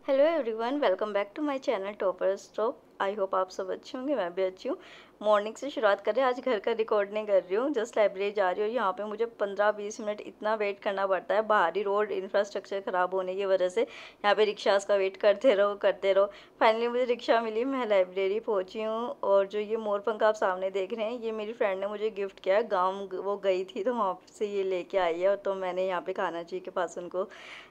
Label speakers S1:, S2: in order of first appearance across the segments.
S1: Hello everyone, welcome back to my channel toppers top. I hope आप सब अच्छे होंगे, मैं भी अच्छी हूँ। मॉर्निंग से शुरुआत कर रहे हैं। आज घर का रिकॉर्ड नहीं कर रही हूँ, जस्ट लाइब्रेरी जा रही हूँ। यहाँ पे मुझे 15-20 मिनट इतना वेट करना पड़ता है, बाहरी रोड इंफ्रास्ट्रक्चर ख़राब होने की वजह से। यहाँ पे रिक्शास का वेट करते रहो करते रहो। फाइनली मुझे रिक्शा मिली, मैं लाइब्रेरी पहुँची हूँ। और जो ये मोरपंख आप सामने देख रहे हैं, ये मेरी फ्रेंड ने मुझे गिफ्ट किया है। गाँव वो गई थी तो वहाँ से ये लेके आई है, तो मैंने यहाँ पे कान्हा जी के पास उनको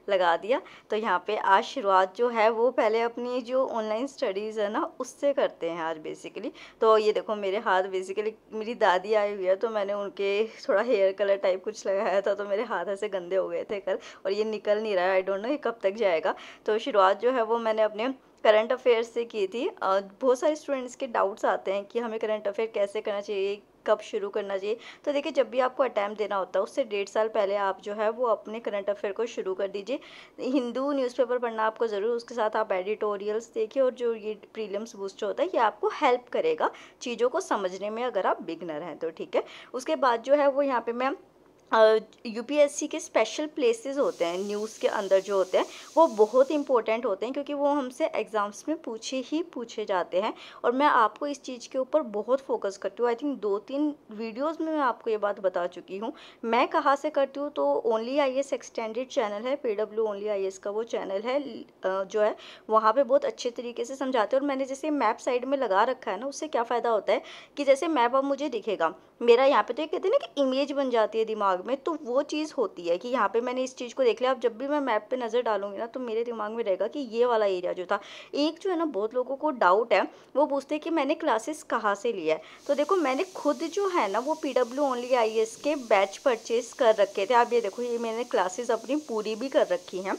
S1: लगा दिया। तो यहाँ पे आज शुरुआत जो है वो पहले अपनी जो ऑनलाइन स्टडीज़ है ना उससे करते हैं आज बेसिकली। तो ये देखो मेरे हाथ बेसिकली मेरी दादी आई हुई है, तो मैंने उनके थोड़ा हेयर कलर टाइप कुछ लगाया था, तो मेरे हाथ ऐसे गंदे हो गए थे कल, और ये निकल नहीं रहा है। आई डोंट नो ये कब तक जाएगा। तो शुरुआत जो है वो मैंने अपने करंट अफेयर्स से की थी। बहुत सारे स्टूडेंट्स के डाउट्स आते हैं कि हमें करंट अफेयर कैसे करना चाहिए, कब शुरू करना चाहिए। तो देखिए, जब भी आपको अटैम्प्ट देना होता है उससे 1.5 साल पहले आप जो है वो अपने करंट अफेयर को शुरू कर दीजिए। हिंदू न्यूज़पेपर पढ़ना आपको ज़रूर, उसके साथ आप एडिटोरियल्स देखिए, और जो ये प्रीलिम्स बूस्ट होता है ये आपको हेल्प करेगा चीज़ों को समझने में, अगर आप बिगनर हैं तो। ठीक है, उसके बाद जो है वो यहाँ पे मैं यूपीएससी के स्पेशल प्लेसेस होते हैं न्यूज़ के अंदर जो होते हैं वो बहुत इंपॉर्टेंट होते हैं, क्योंकि वो हमसे एग्ज़ाम्स में पूछे जाते हैं। और मैं आपको इस चीज़ के ऊपर बहुत फोकस करती हूँ। आई थिंक 2-3 वीडियोस में मैं आपको ये बात बता चुकी हूँ। मैं कहाँ से करती हूँ, तो ओनली आईएएस एक्सटेंडेड चैनल है, पीडब्ल्यू ओनली आईएएस का वो चैनल है जो है, वहाँ पे बहुत अच्छे तरीके से समझाते हैं। और मैंने जैसे मैप साइड में लगा रखा है ना, उससे क्या फ़ायदा होता है कि जैसे मैप अब मुझे दिखेगा मेरा यहाँ पे, तो ये कहते हैं ना कि इमेज बन जाती है दिमाग में, तो वो चीज़ होती है कि यहाँ पे मैंने इस चीज़ को देख लिया। अब जब भी मैं मैप पे नज़र डालूंगी ना, तो मेरे दिमाग में रहेगा कि ये वाला एरिया जो था। एक जो है ना, बहुत लोगों को डाउट है, वो पूछते हैं कि मैंने क्लासेस कहाँ से लिया है। तो देखो, मैंने खुद जो है ना वो पीडब्ल्यू ओनली आईएएस के बैच परचेज कर रखे थे। आप ये देखो, ये मैंने क्लासेस अपनी पूरी भी कर रखी हैं,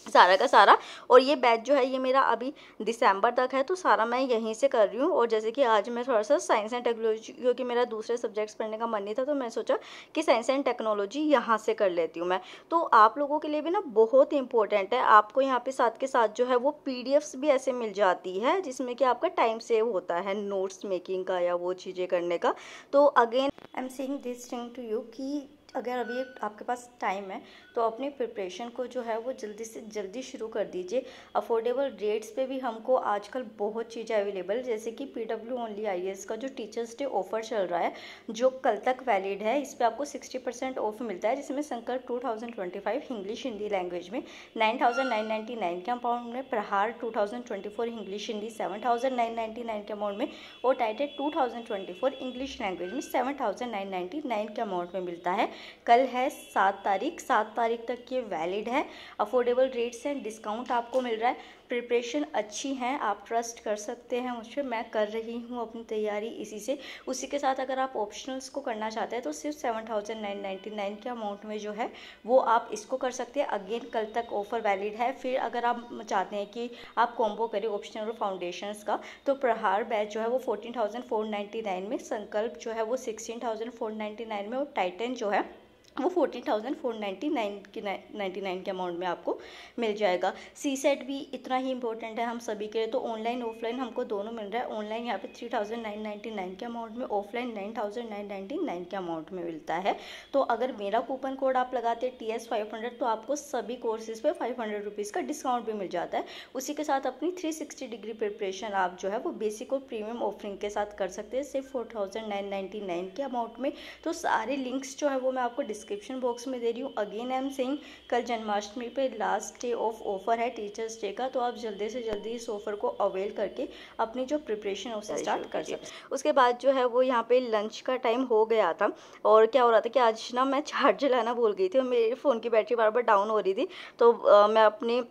S1: सारा का सारा। और ये बैच जो है ये मेरा अभी दिसंबर तक है, तो सारा मैं यहीं से कर रही हूँ। और जैसे कि आज मैं थोड़ा सा साइंस एंड टेक्नोलॉजी, क्योंकि मेरा दूसरे सब्जेक्ट्स पढ़ने का मन नहीं था, तो मैं सोचा कि साइंस एंड टेक्नोलॉजी यहाँ से कर लेती हूँ मैं। तो आप लोगों के लिए भी ना बहुत इंपॉर्टेंट है, आपको यहाँ पे साथ के साथ जो है वो पीडीएफ्स भी ऐसे मिल जाती है जिसमें कि आपका टाइम सेव होता है नोट्स मेकिंग का या वो चीज़ें करने का। तो again I am saying this thing to you कि अगर अभी आपके पास टाइम है तो अपनी प्रिपरेशन को जो है वो जल्दी से जल्दी शुरू कर दीजिए। अफोर्डेबल रेट्स पे भी हमको आजकल बहुत चीज़ें अवेलेबल, जैसे कि पीडब्ल्यू ओनली आईएएस का जो टीचर्स डे ऑफर चल रहा है जो कल तक वैलिड है, इस पर आपको 60% ऑफ मिलता है, जिसमें संकल्प 2025 इंग्लिश हिंदी लैंग्वेज में 9,999 के अमाउंट में, प्रहार 2024 इंग्लिश हिंदी 7,999 के अमाउंट में, और टाइटेड 2024 इंग्लिश लैंग्वेज में 7,999 के अमाउंट में मिलता है। कल है 7 तारीख, 7 तारीख तक ये वैलिड है। अफोर्डेबल रेट्स एंड डिस्काउंट आपको मिल रहा है। प्रिपरेशन अच्छी है, आप ट्रस्ट कर सकते हैं मुझ पर, मैं कर रही हूँ अपनी तैयारी इसी से। उसी के साथ अगर आप ऑप्शनल्स को करना चाहते हैं तो सिर्फ 7,999 के अमाउंट में जो है वो आप इसको कर सकते हैं। अगेन कल तक ऑफर वैलिड है। फिर अगर आप चाहते हैं कि आप कॉम्बो करें ऑप्शनल और फाउंडेशंस का, तो प्रहार बैच जो है वो 14,499 में, संकल्प जो है वो 16,499 में, और टाइटन जो है वो 14,499 के अमाउंट में आपको मिल जाएगा। सी सेट भी इतना ही इंपॉर्टेंट है हम सभी के लिए, तो ऑनलाइन ऑफलाइन हमको दोनों मिल रहा है। ऑनलाइन यहाँ पे 3,999 के अमाउंट में, ऑफलाइन 9,999 के अमाउंट में मिलता है। तो अगर मेरा कूपन कोड आप लगाते हैं TS500, तो आपको सभी कोर्सेज पे 500 रुपीज़ का डिस्काउंट भी मिल जाता है। उसी के साथ अपनी 360 डिग्री प्रिपरेशन आप जो है वो बेसिक और प्रीमियम ऑफरिंग के साथ कर सकते हैं, सिर्फ 4,999 के अमाउंट में। तो सारे लिंक्स जो है वो मैं आपको डिस्क्रिप्शन बॉक्स में दे रही हूँ। अगेन आई एम सेइंग, कल जन्माष्टमी पे लास्ट डे ऑफ ऑफर है टीचर्स डे का, तो आप जल्दी से जल्दी इस ऑफर को अवेल करके अपनी जो प्रिपरेशन है उसे स्टार्ट कर सकते हैं। उसके बाद जो है वो यहाँ पे लंच का टाइम हो गया था, और क्या हो रहा था कि आज ना मैं चार्जर लाना भूल गई थी, और मेरे फ़ोन की बैटरी बार बार डाउन हो रही थी। तो मैं अपनी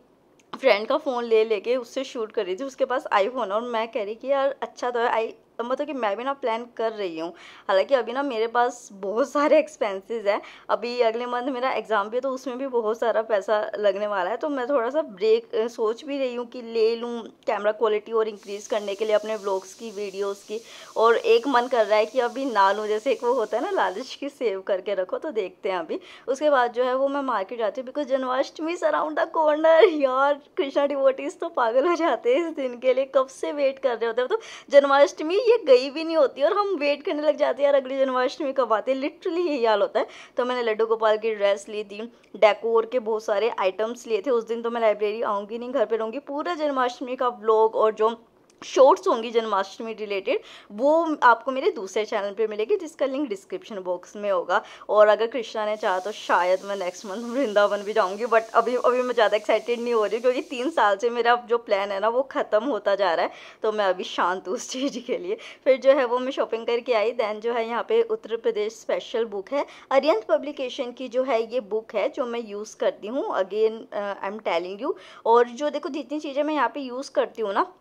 S1: फ्रेंड का फ़ोन लेके उससे शूट कर रही थी, उसके पास आईफोन, और मैं कह रही कि यार अच्छा तो है मतलब कि मैं भी ना प्लान कर रही हूँ। हालांकि अभी ना मेरे पास बहुत सारे एक्सपेंसेस हैं, अभी अगले मंथ मेरा एग्ज़ाम भी है, तो उसमें भी बहुत सारा पैसा लगने वाला है। तो मैं थोड़ा सा ब्रेक सोच भी रही हूँ कि ले लूँ कैमरा क्वालिटी और इंक्रीज़ करने के लिए अपने व्लॉग्स की, वीडियोज़ की। और एक मन कर रहा है कि अभी ना लूँ, जैसे एक वो होता है ना लालच की सेव करके रखो, तो देखते हैं अभी। उसके बाद जो है वो मैं मार्केट जाती हूँ, because Janmashtami around the corner. यार कृष्णा डिवोटीज तो पागल हो जाते हैं इस दिन के लिए, कब से वेट कर रहे होते हैं। तो जन्माष्टमी ये गई भी नहीं होती और हम वेट करने लग जाते हैं यार अगली जन्माष्टमी कब आती है। लिटरली यही हाल होता है। तो मैंने लड्डू गोपाल की ड्रेस ली थी, डेकोर के बहुत सारे आइटम्स लिए थे। उस दिन तो मैं लाइब्रेरी आऊँगी नहीं, घर पे रहूँगी। पूरा जन्माष्टमी का व्लॉग और जो शॉर्ट्स होंगी जन्माष्टमी रिलेटेड वो आपको मेरे दूसरे चैनल पे मिलेगी, जिसका लिंक डिस्क्रिप्शन बॉक्स में होगा। और अगर कृष्णा ने चाहा तो शायद मैं नेक्स्ट मंथ वृंदावन भी जाऊंगी, बट अभी अभी मैं ज़्यादा एक्साइटेड नहीं हो रही क्योंकि 3 साल से मेरा जो प्लान है ना वो ख़त्म होता जा रहा है। तो मैं अभी शांत हूँ उस चीज़ के लिए। फिर जो है वो मैं शॉपिंग करके आई। दैन जो है यहाँ पे उत्तर प्रदेश स्पेशल बुक है, अरिहंत पब्लिकेशन की जो है ये बुक है जो मैं यूज़ करती हूँ। Again I am telling you. और जो देखो जितनी चीज़ें मैं यहाँ पे यूज़ करती हूँ ना,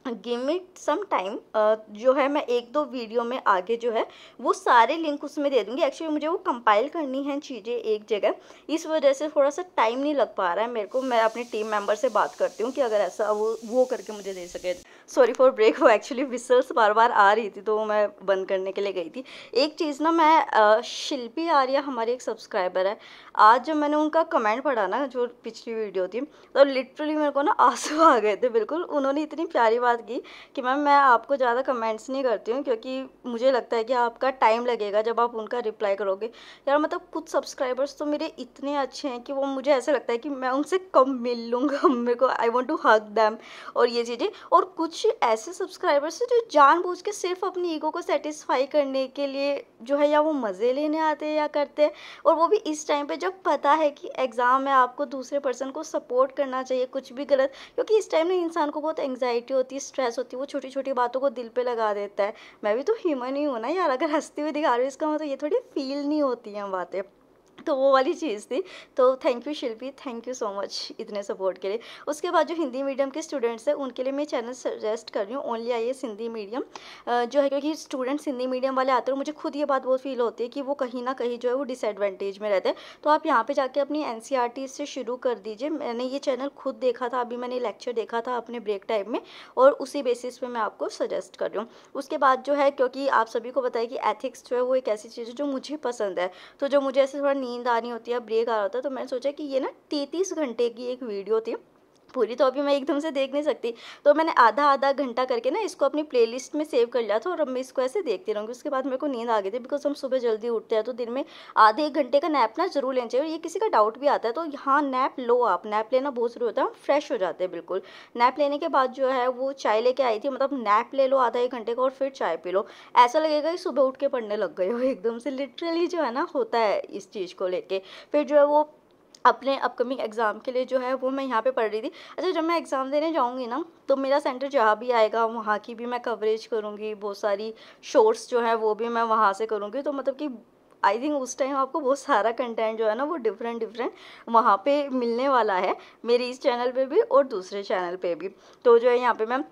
S1: गिव इट सम टाइम, जो है मैं 1-2 वीडियो में आगे जो है वो सारे लिंक उसमें दे दूँगी। एक्चुअली मुझे वो कंपाइल करनी है चीज़ें एक जगह, इस वजह से थोड़ा सा टाइम नहीं लग पा रहा है मेरे को। मैं अपने टीम मेंबर से बात करती हूँ कि अगर ऐसा वो करके मुझे दे सके। सॉरी फॉर ब्रेक, वो एक्चुअली विसल्स बार बार आ रही थी तो वो मैं बंद करने के लिए गई थी। एक चीज़ ना, मैं शिल्पी आर्या हमारी एक सब्सक्राइबर है, आज जब मैंने उनका कमेंट पढ़ा ना जो पिछली वीडियो थी, तो लिटरली मेरे को ना आंसू आ गए थे बिल्कुल। उन्होंने इतनी प्यारी बात की कि मैम मैं आपको ज़्यादा कमेंट्स नहीं करती हूँ क्योंकि मुझे लगता है कि आपका टाइम लगेगा जब आप उनका रिप्लाई करोगे। यार मतलब कुछ सब्सक्राइबर्स तो मेरे इतने अच्छे हैं कि वो मुझे ऐसा लगता है कि मैं उनसे कब मिल लूँगा, मेरे को I want to hug them और ये चीज़ें। और कुछ ऐसे सब्सक्राइबर्स हैं जो जानबूझ के सिर्फ अपनी ईगो को सेटिस्फाई करने के लिए जो है या वो मज़े लेने आते हैं या करते हैं, और वो भी इस टाइम पे जब पता है कि एग्ज़ाम में आपको दूसरे पर्सन को सपोर्ट करना चाहिए कुछ भी गलत, क्योंकि इस टाइम ना इंसान को बहुत एंग्जाइटी होती है, स्ट्रेस होती है, वो छोटी छोटी बातों को दिल पे लगा देता है। मैं भी तो ह्यूमन ही हूँ ना यार, अगर हंसते हुए दिखा रही हूँ इसका मतलब ये थोड़ी फील नहीं होती हैं बातें। तो वो वाली चीज़ थी। तो thank you Shilpi, thank you so much इतने सपोर्ट के लिए। उसके बाद जो हिंदी मीडियम के स्टूडेंट्स हैं उनके लिए मैं चैनल सजेस्ट कर रही हूँ, only I S Hindi medium जो है, क्योंकि स्टूडेंट्स हिंदी मीडियम वाले आते हैं और मुझे खुद ये बात बहुत फील होती है कि वो कहीं ना कहीं जो है वो डिसएडवांटेज में रहते हैं। तो आप यहाँ पे जाके अपनी एनसीईआरटी से शुरू कर दीजिए। मैंने ये चैनल खुद देखा था, अभी मैंने लेक्चर देखा था अपने ब्रेक टाइम में, और उसी बेसिस पे मैं आपको सजेस्ट कर रही हूँ। उसके बाद जो है, क्योंकि आप सभी को पता है कि एथिक्स जो है वो एक ऐसी चीज़ है जो मुझे पसंद है, तो जब मुझे ऐसे थोड़ा नींद आनी होती है, ब्रेक आ रहा होता है, तो मैंने सोचा कि ये ना 33 घंटे की एक वीडियो थी, पूरी तो अभी मैं एकदम से देख नहीं सकती, तो मैंने आधा आधा घंटा करके ना इसको अपनी प्लेलिस्ट में सेव कर लिया था, और अब मैं इसको ऐसे देखती रहूँगी। उसके बाद मेरे को नींद आ गई थी, बिकॉज हम सुबह जल्दी उठते हैं तो दिन में आधे 1 घंटे का नैप ना जरूर लेना चाहिए। और ये किसी का डाउट भी आता है तो यहाँ नैप लो, आप नैप लेना बहुत ज़रूरी होता है, हम फ्रेश हो जाते हैं बिल्कुल। नैप लेने के बाद जो है वो चाय लेके आई थी, मतलब नैप ले लो आधा 1 घंटे का और फिर चाय पी लो, ऐसा लगेगा कि सुबह उठ के पढ़ने लग गए हो एकदम से। लिटरली जो है ना होता है इस चीज़ को लेके। फिर जो है वो अपने अपकमिंग एग्ज़ाम के लिए जो है वो मैं यहाँ पे पढ़ रही थी। अच्छा, जब मैं एग्ज़ाम देने जाऊँगी ना तो मेरा सेंटर जहाँ भी आएगा वहाँ की भी मैं कवरेज करूँगी, बहुत सारी शॉर्ट्स जो है वो भी मैं वहाँ से करूँगी। तो मतलब कि आई थिंक उस टाइम आपको बहुत सारा कंटेंट जो है ना वो डिफरेंट डिफरेंट वहाँ पे मिलने वाला है, मेरे इस चैनल पे भी और दूसरे चैनल पे भी। तो जो है यहाँ पे मैं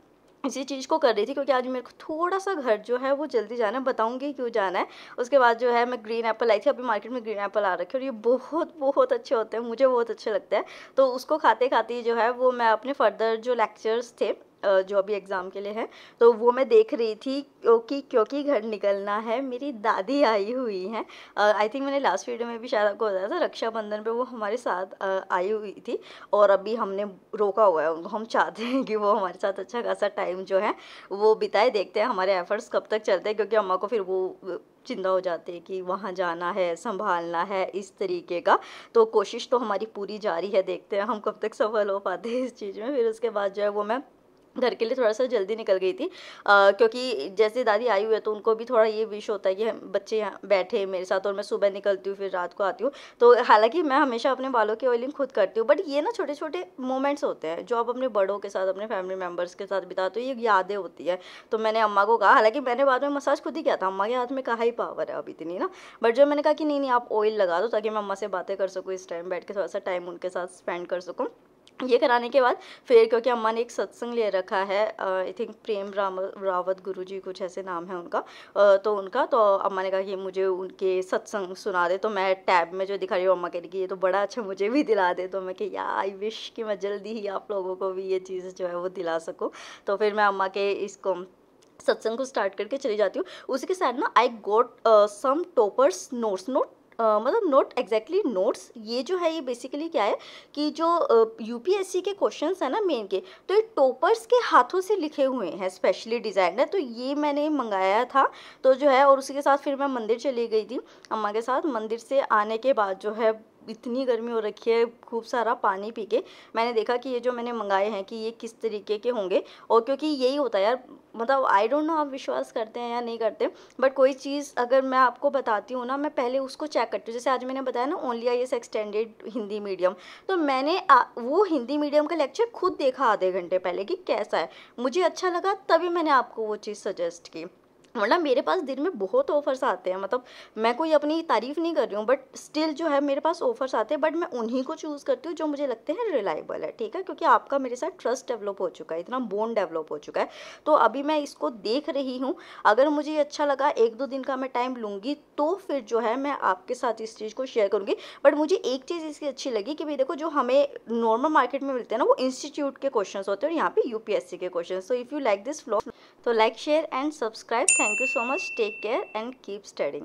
S1: इसी चीज़ को कर रही थी क्योंकि आज मेरे को थोड़ा सा घर जो है वो जल्दी जाना है, बताऊंगी क्यों जाना है। उसके बाद जो है मैं ग्रीन एप्पल आई थी, अभी मार्केट में ग्रीन एप्पल आ रखे और ये बहुत बहुत अच्छे होते हैं, मुझे बहुत अच्छे लगते हैं। तो उसको खाते खाते जो है वो मैं अपने फर्दर जो लेक्चर्स थे जो अभी एग्ज़ाम के लिए है तो वो मैं देख रही थी, क्योंकि घर निकलना है। मेरी दादी आई हुई हैं, आई थिंक मैंने लास्ट वीडियो में भी शायद आपको बताया था, रक्षाबंधन पे वो हमारे साथ आई हुई थी और अभी हमने रोका हुआ है उनको। हम चाहते हैं कि वो हमारे साथ अच्छा खासा टाइम जो है वो बिताए। देखते हैं हमारे एफर्ट्स कब तक चलते हैं, क्योंकि अम्मा को फिर वो चिंता हो जाती है कि वहाँ जाना है, संभालना है, इस तरीके का। तो कोशिश तो हमारी पूरी जारी है, देखते हैं हम कब तक सफल हो पाते हैं इस चीज़ में। फिर उसके बाद जो है वो मैं घर के लिए थोड़ा सा जल्दी निकल गई थी, क्योंकि जैसे दादी आई हुई है तो उनको भी थोड़ा ये विश होता है कि बच्चे यहाँ बैठे मेरे साथ, और मैं सुबह निकलती हूँ फिर रात को आती हूँ। तो हालांकि मैं हमेशा अपने बालों की ऑयलिंग खुद करती हूँ, बट ये ना छोटे छोटे मोमेंट्स होते हैं जो आप अपने बड़ों के साथ, अपने फैमिली मेम्बर्स के साथ बिताते हो, ये यादें होती है। तो मैंने अम्मा को कहा, हालांकि मैंने बाद में मसाज खुद ही किया था, अम्मा के हाथ में कहाँ ही पावर है अब इतनी ना, बट जो मैंने कहा कि नहीं नहीं आप ऑयल लगा दो ताकि मैं अम्मा से बातें कर सकूँ, इस टाइम बैठ के थोड़ा सा टाइम उनके साथ स्पेंड कर सकूँ। ये कराने के बाद फिर, क्योंकि अम्मा ने एक सत्संग ले रखा है, आई थिंक प्रेम रावत गुरु जी कुछ ऐसे नाम है उनका, तो उनका, तो अम्मा ने कहा कि मुझे उनके सत्संग सुना दे। तो मैं टैब में जो दिखा रही हूँ अम्मा कह रही कि ये तो बड़ा अच्छा, मुझे भी दिला दे। तो मैं कि यार आई विश कि मैं जल्दी ही आप लोगों को भी ये चीज़ जो है वो दिला सकूँ। तो फिर मैं अम्मा के इसको सत्संग को स्टार्ट करके चली जाती हूँ। उसी के साथ ना आई गोट सम टॉपर्स नोट्स, मतलब नोट एग्जैक्टली नोट्स, ये जो है ये बेसिकली क्या है कि जो यूपीएससी के क्वेश्चंस है ना मेन के, तो ये टॉपर्स के हाथों से लिखे हुए हैं, स्पेशली डिज़ाइन है, तो ये मैंने मंगाया था। तो जो है और उसी के साथ फिर मैं मंदिर चली गई थी अम्मा के साथ। मंदिर से आने के बाद जो है इतनी गर्मी हो रखी है, खूब सारा पानी पी के मैंने देखा कि ये जो मैंने मंगाए हैं कि ये किस तरीके के होंगे। और क्योंकि यही होता है यार, मतलब आई डोंट नो आप विश्वास करते हैं या नहीं करते, बट कोई चीज़ अगर मैं आपको बताती हूँ ना, मैं पहले उसको चेक करती हूँ। जैसे आज मैंने बताया ना only IAS extended Hindi medium, तो मैंने वो हिंदी मीडियम का लेक्चर खुद देखा आधे घंटे पहले कि कैसा है, मुझे अच्छा लगा तभी मैंने आपको वो चीज़ सजेस्ट की। मतलब मेरे पास दिन में बहुत ऑफर्स आते हैं, मतलब मैं कोई अपनी तारीफ़ नहीं कर रही हूँ, बट स्टिल जो है मेरे पास ऑफर्स आते हैं, बट मैं उन्हीं को चूज़ करती हूँ जो मुझे लगते हैं रिलायबल है, ठीक है, क्योंकि आपका मेरे साथ ट्रस्ट डेवलप हो चुका है, इतना बॉन्ड डेवलप हो चुका है। तो अभी मैं इसको देख रही हूँ, अगर मुझे ये अच्छा लगा, 1-2 दिन का मैं टाइम लूँगी, तो फिर जो है मैं आपके साथ इस चीज़ को शेयर करूँगी। बट मुझे एक चीज़ इसकी अच्छी लगी कि भाई देखो, जो हमें नॉर्मल मार्केट में मिलते हैं ना, वो इंस्टीट्यूट के क्वेश्चन होते हैं और यहाँ पे यूपीएससी के question. So if you like this vlog, तो like share and subscribe. Thank you so much, take care and keep studying.